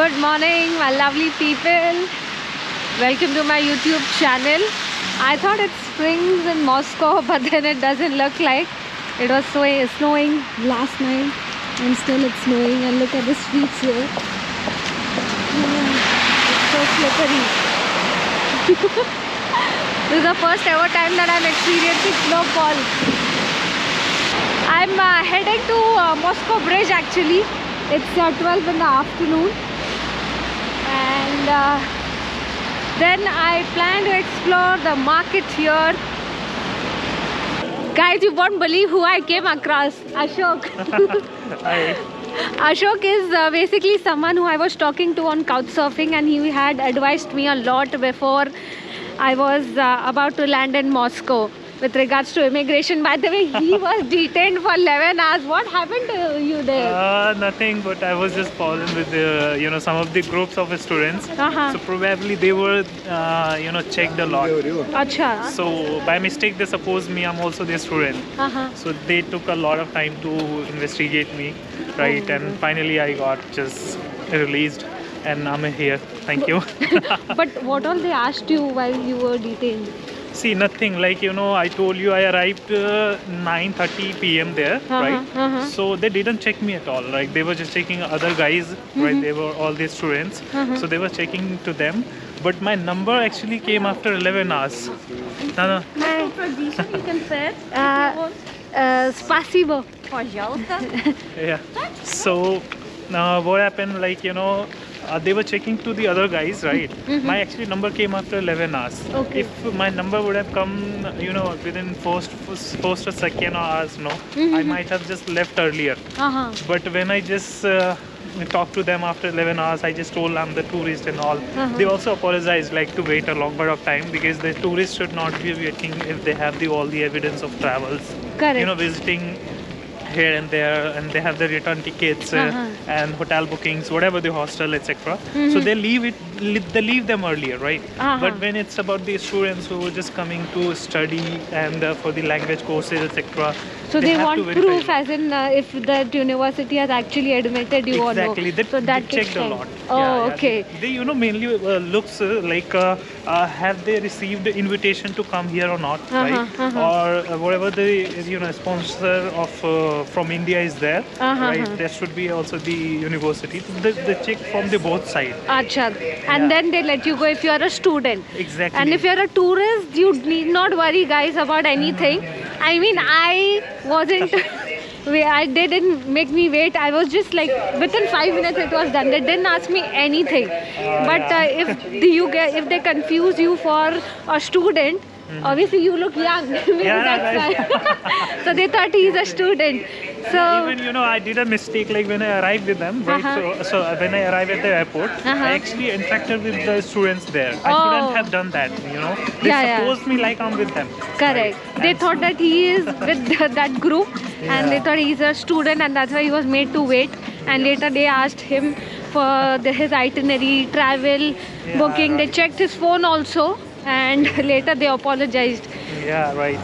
Good morning, my lovely people. Welcome to my YouTube channel. I thought it springs in Moscow, but then it doesn't look like. It was snowing last night, and still it's snowing. And look at the streets here. It's so slippery. This is the first ever time that I'm experiencing snowfall. I'm heading to Moscow Bridge actually. It's 12 in the afternoon, and then I plan to explore the market here. Guys, you won't believe who I came across. Ashok. Hi. Ashok is basically someone who I was talking to on couchsurfing, and he had advised me a lot before I was about to land in Moscow with regards to immigration. By the way, he was detained for 11 hours. What happened to you there? Nothing, but I was just following with the, some of the groups of students. So probably they were, checked a lot. Acha. So by mistake, they suppose me, I'm also their student. So they took a lot of time to investigate me, right? And finally I got just released. And I'm here. Thank you. But what all they asked you while you were detained? See, nothing. Like, I told you I arrived 9:30 p.m. there, right? So they didn't check me at all. Like, they were just checking other guys, right? They were all the students. So they were checking to them. But my number actually came after 11 hours. No. My tradition, you can say. Spasibo. Yeah. So what happened, like, they were checking to the other guys, right? My actually number came after 11 hours. Okay. If my number would have come, within first or second hours, I might have just left earlier. But when I just talked to them after 11 hours, I just told I'm the tourist and all. They also apologized, like, to wait a longer of time, because the tourists should not be waiting if they have all the evidence of travels. Correct. Visiting here and there, and they have the return tickets and hotel bookings, whatever, the hostel, etc. So they leave them earlier, right? But when it's about the students who are just coming to study and for the language courses, etc. So they want proof, as in if that university has actually admitted you or no. Exactly. So that they checked a lot. Oh, okay. They mainly looks like have they received the invitation to come here or not, right? Or whatever the sponsor of from India is there, right? There should be also the university. They check from the both sides. Acha. And then they let you go if you are a student. Exactly. And if you are a tourist, you need not worry, guys, about anything. I mean, I wasn't. They didn't make me wait. I was just like, within 5 minutes it was done. They didn't ask me anything. But if they confuse you for a student, obviously you look young. That's why. So they thought he's a student. So even I did a mistake, like when I arrived with them, right? So when I arrived at the airport, I actually interacted with the students there. I shouldn't have done that, They supposed me like I'm with them. Correct. Right? They thought that he is with that group, and they thought he's a student, and that's why he was made to wait. And later they asked him for his itinerary, travel, booking. Right. They checked his phone also, and later they apologized. Yeah, right.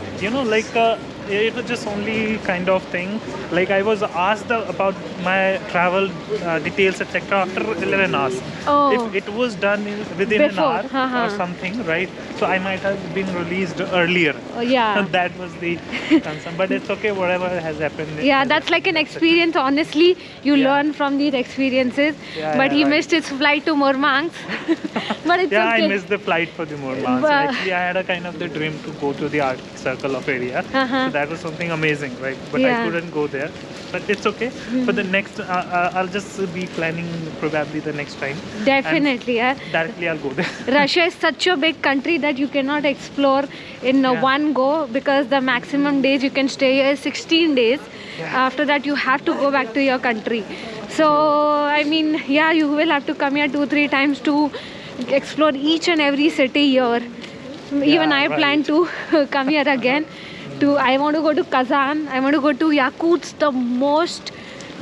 It was just only kind of thing. Like, I was asked about my travel details, etc. after 11 hours. Oh. If it was done within Before, an hour or something, right? So I might have been released earlier. Oh, yeah. That was the concern. But it's okay, whatever has happened. Yeah, that's like an experience. Honestly, you learn from these experiences. But he missed his flight to Murmansk. But it's okay. I missed the flight for the Murmansk. Actually, I had a kind of the dream to go to the Arctic Circle of area. So that was something amazing, right? But I couldn't go there. But it's okay. For the next, I'll just be planning probably the next time. Definitely, yeah. Directly, I'll go there. Russia is such a big country that you cannot explore in one go, because the maximum days you can stay here is 16 days. After that, you have to go back to your country. So, I mean, you will have to come here 2-3 times to explore each and every city here. Even I plan to come here again. I want to go to Kazan. I want to go to Yakutsk, the most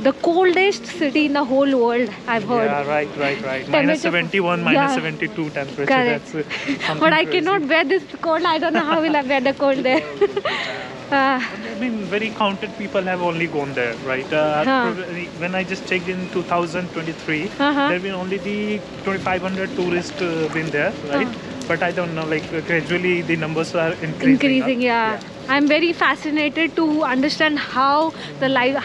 the coldest city in the whole world, I've heard. Yeah, right. Temperature- Minus 71, minus Yeah. 72 temperature. Correct. That's something But I crazy. cannot bear this cold. I don't know how will I bear the cold there. I mean, very counted people have only gone there, right? Probably when I just checked in 2023, there have been only the 2,500 tourists been there, right? But I don't know, like gradually the numbers are increasing. Yeah. I'm very fascinated to understand how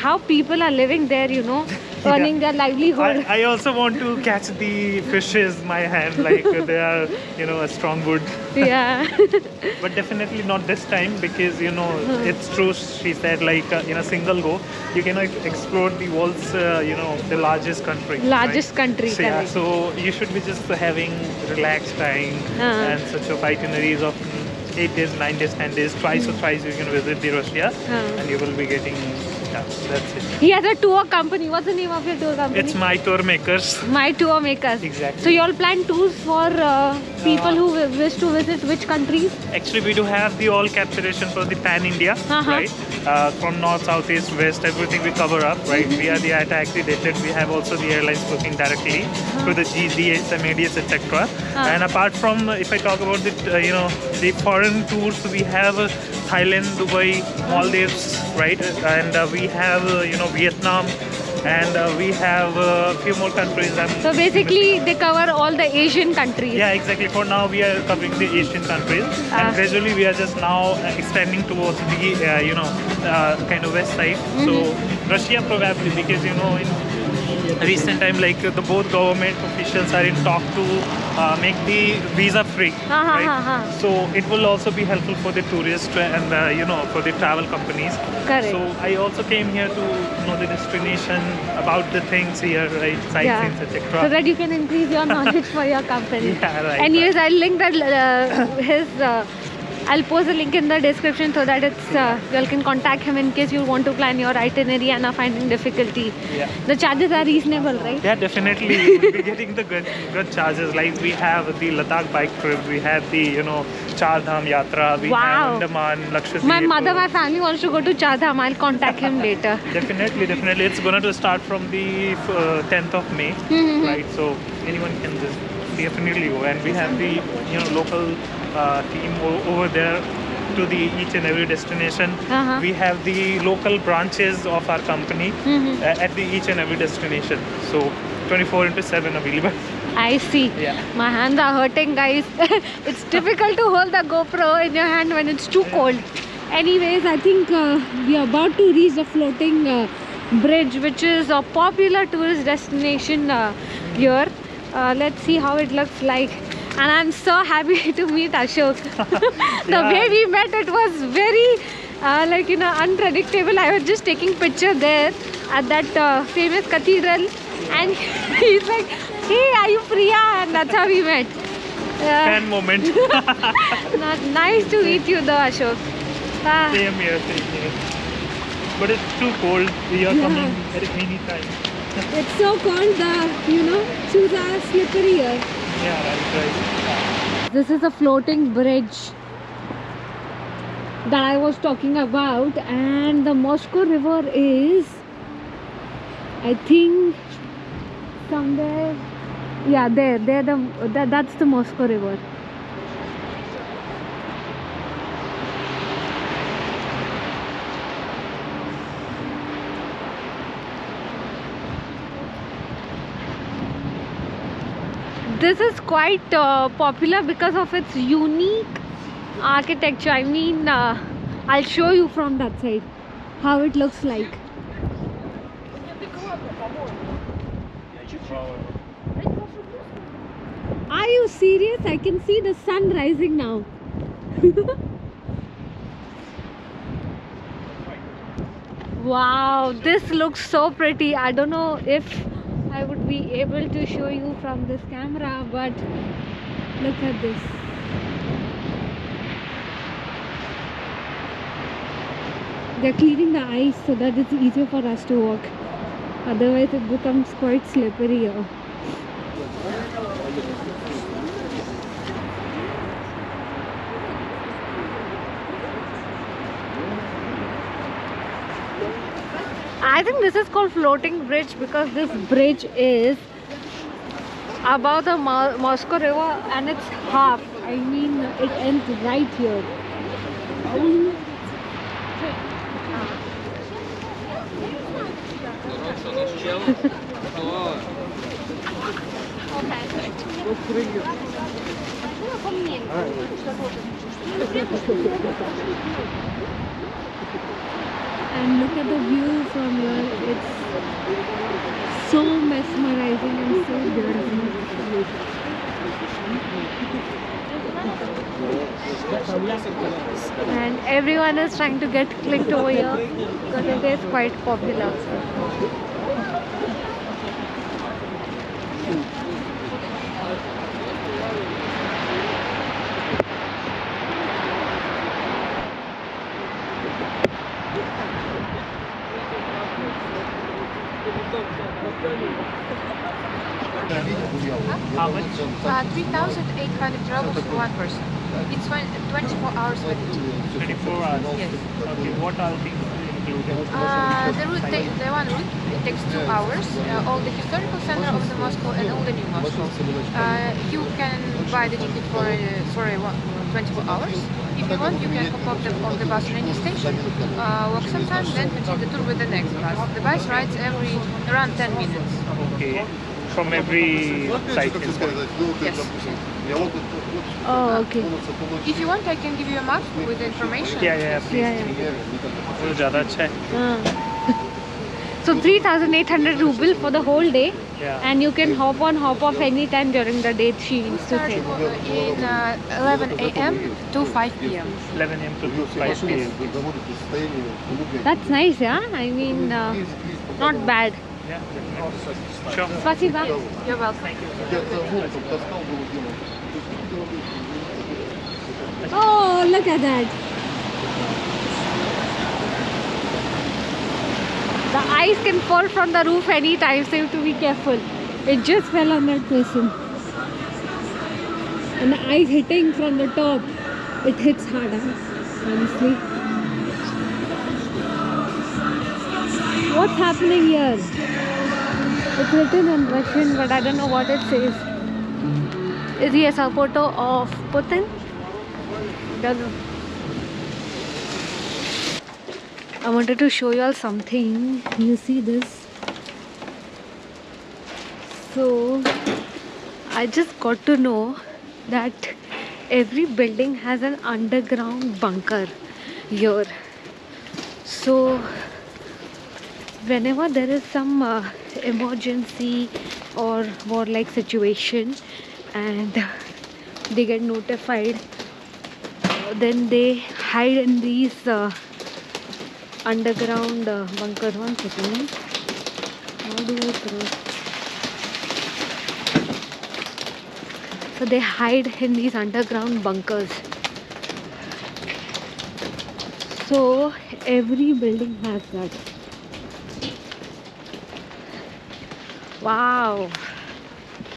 how people are living there, you know, earning their livelihood. I also want to catch the fishes my hand, like they are, you know, a strong wood. Yeah. But definitely not this time because, you know, it's true, she said, like in a single go, you cannot explore the world's, you know, the largest country. Largest right? country, So, yeah, correct. so you should be just having relaxed time and such of itineraries of 8 days, 9 days, 10 days, twice or thrice you can visit the Russia and you will be getting, yeah, that's it. He has a tour company. What's the name of your tour company? It's My Tour Makers. My Tour Makers. Exactly. So you all plan tours for people who wish to visit which countries? Actually, we do have the all capturation for the pan India, right? From north, south, east, west, everything we cover up, right? We are the IATA accredited. We have also the airlines booking directly to the GDS, ADS, etc. And apart from, if I talk about the, you know, the foreign tours, we have Thailand, Dubai, Maldives, right? And we have, you know, Vietnam. And we have a few more countries. So basically, they cover all the Asian countries. Yeah, exactly. For now, we are covering the Asian countries, and gradually we are just now extending towards the, you know, kind of west side. So Russia probably, because, you know, in recent time, like the both government officials are in talk to make the visa free, right? So it will also be helpful for the tourists and you know, for the travel companies. Correct. So I also came here to know the destination, about the things here, right? Sightseeing, etc. So that you can increase your knowledge for your company. Yeah, right. Anyways, I'll link that I'll post a link in the description so that it's you all can contact him in case you want to plan your itinerary and are finding difficulty. Yeah. The charges are reasonable, right? Yeah, definitely. You will be getting the good charges. Like we have the Ladakh bike trip, we have the, you know, Char Dham Yatra, we have Andaman, Lakshadweep. My mother, my family wants to go to Char Dham. I'll contact him later. Definitely. It's going to start from the 10th of May, right? So anyone can just definitely go. And we have the, you know, local team over there to the each and every destination. We have the local branches of our company at the each and every destination. So 24/7 available. I see. Yeah. My hands are hurting, guys. It's difficult to hold the GoPro in your hand when it's too cold. Anyways, I think we are about to reach the floating bridge, which is a popular tourist destination here. Let's see how it looks like. And I'm so happy to meet Ashok. The way we met, it was very like, you know, unpredictable. I was just taking picture there at that famous cathedral, and he's like, "Hey, are you Priya?" And that's how we met. Fan moment. Nice to meet you, though, Ashok. Same here. But it's too cold. We are coming at any time. It's so cold. You know, shoes are slippery here. Yeah, right. This is a floating bridge that I was talking about, and the Moscow River is, I think, somewhere. Yeah, that's the Moscow River. This is quite popular because of its unique architecture. I mean, I'll show you from that side how it looks like. Are you serious? I can see the sun rising now. Wow, this looks so pretty. I don't know if I would be able to show you from this camera, but look at this. They're clearing the ice so that it's easier for us to walk. Otherwise it becomes quite slippery here. I think this is called floating bridge because this bridge is above the Moscow River and it's half. I mean, it ends right here. And look at the view from here. It's so mesmerizing and so beautiful. And everyone is trying to get clicked over here because it is quite popular. How much? 3,800 rubles for one person. It's 24 hours validity. 24 hours. Yes. Okay, what are things included? The route, the one route, it takes 2 hours. All the historical center of the Moscow and all the new Moscow. You can buy the ticket for 24 hours. If you want, you can hop off the bus in any station, walk sometimes, then continue the tour with the next bus. The bus rides around 10 minutes. Okay. From every site. Yes. Oh, okay. If you want, I can give you a map with the information. Yeah, please. Yeah. वो ज़्यादा अच्छा है. So 3,800 ruble for the whole day. Yeah. And you can hop on, hop off anytime during the day, she needs to Start say. in 11 a.m. to 5 p.m. 11 a.m. to 5 p.m. That's nice, yeah? I mean, not bad. Yeah, definitely. Sure. Spasiba. You're welcome. Oh, look at that. The ice can fall from the roof anytime, so you have to be careful. It just fell on that person. And the ice hitting from the top, it hits harder, honestly. What's happening here? It's written in Russian, but I don't know what it says. Is he a supporter of Putin? Don't know. I wanted to show you all something. You see this? So I just got to know that every building has an underground bunker here. So whenever there is some emergency or war-like situation and they get notified, then they hide in these underground bunker. One second. How do I throw? So they hide in these underground bunkers. So every building has that. Wow.